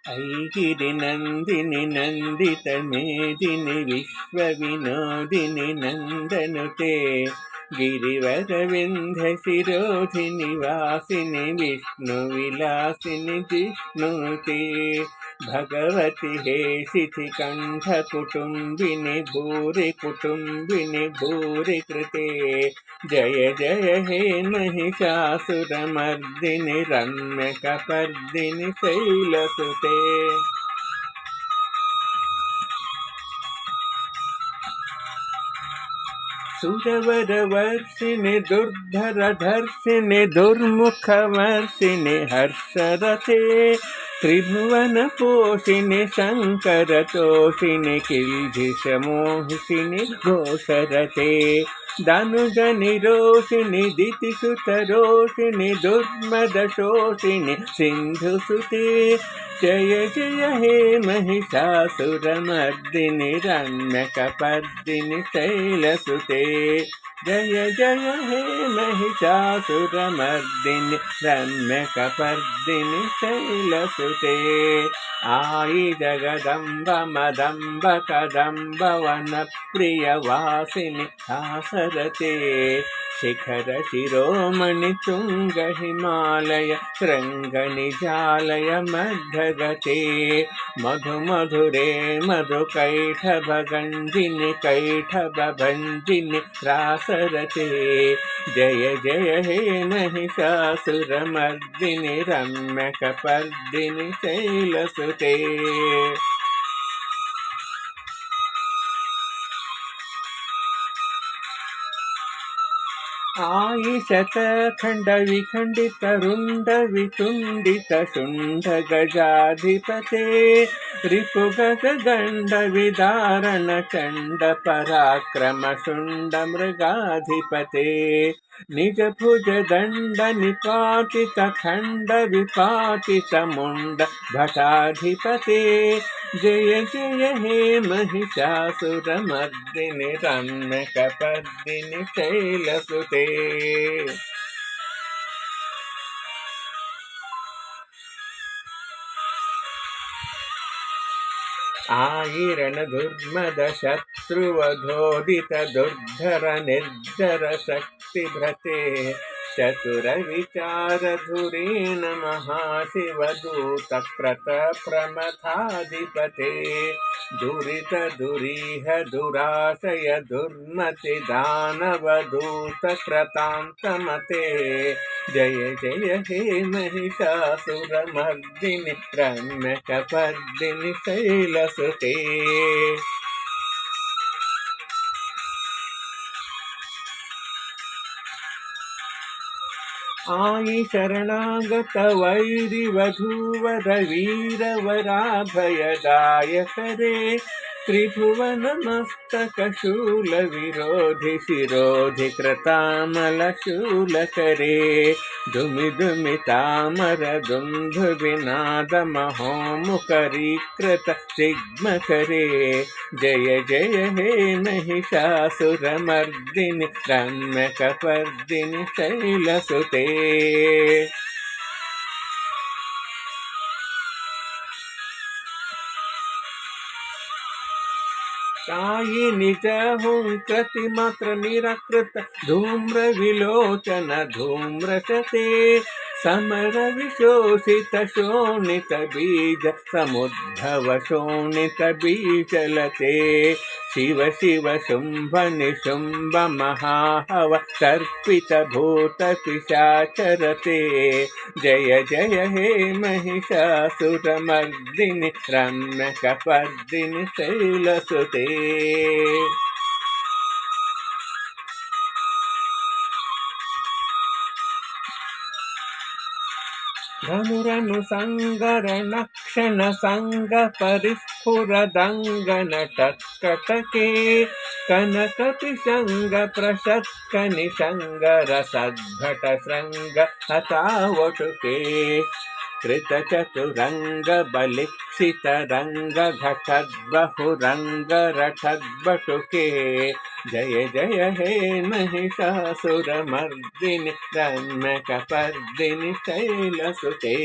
ऐगिरि नन्दिनि नन्दित मेदिनि विश्वविनोदिनि नन्दनुते गिरिवरविन्ध्य शिरोधिनि वासिनि विष्णुविलासिनि जिष्णुते भगवति हेशिति कण्ठकुटुम्बिनि भूरि कुटुम्बिनि भूरि कृते जय जय हे महिषासुरमर्दिनि रम्यकपर्दिनि शैलसुते। सुरवरवर्षिणि दुर्धरधर्षिणि दुर्मुखवर्षिणि हर्षरते त्रिभुवनपोषिणि शङ्करतोषिणि किल्बिषमोहिषिणि घोषरते धनुजनिरोषिणि दितिसुतरोषिणि दुर्मदशोषिणि सिन्धुसुते जय जय हे महिषासुरमर्दिनि रम्यकपर्दिनि शैलसुते जय जय हे महिषासुरमर्दिनि रम्यकपर्दिनि शैलसुते आई जगदम्ब मदम्ब कदम्ब वनप्रियवासिनि हासरते शिखर शिरोमणि तुंग हिमालय शृङ्गनिजालय मध्यगते मधु मधुरे मधु कैठभ गञ्जिनि कैठभ भञ्जिनि रासरते जय जय हे महिषासुरमर्दिनि रम्यकपर्दिनि शैलसुते। आई शतखण्ड विखण्डित रुण्ड वितुण्डित शुण्ड गजाधिपते रिपुगज दण्ड विदारण चण्ड पराक्रम शुण्ड मृगाधिपते निज भुज दण्ड निपातित खण्ड विपातित मुण्ड भटाधिपते जय जय हे महिषासुरमर्दिनि रम्यकपर्दिनि शैलसुते। आयिरण दुर्मद शत्रुवधोदित दुर्धर निर्जर शक्तिभ्रते चतुर विचार धुरेण महाशिवदूत क्रत प्रमथाधिपते दुरित दुरीह दुराशय दुर्मति दानवदूत क्रतान्तमते जय जय हे महिषासुरमर्दिनि रम्यकपर्दिनि शैलसुते। आई शरणागत वैरि वधूवर वीरवराभयदायकरे त्रिभुवन मस्तक शूल विरोधि शिरोधि कृतामल शूलकरे दुमि दुमि तामर दुन्दुभिनाद महोमुखरीकृत सिग्मकरे जय जय हे महिषासुरमर्दिनि रम्यकपर्दिनि शैलसुते। ताई निज हुंकृति मात्र निराकृत धूम्र विलोचन धूम्रशते समर विशोषित शोणित बीज समुद्भव शोणित बीजलते शिव शिव शुंभ निशुंभ महाहव तर्पित भूत पिशाचरते जय जय हे महिषासुरमर्दिनि रम्यकपर्दिनि शैलसुते। धनुरनुसङ्गरणक्षण संग परिस्फुरदङ्गन टत्कटके कनकपिशङ्ग प्रशत्क निशङ्ग रसद्भट शृङ्ग हतावटुके कृतचतुरङ्ग बलिक्षित रङ्ग घटद्बहुरङ्ग रटद्बटुके जय जय हे महिषासुरमर्दिनि रम्यकपर्दिनि शैलसुते।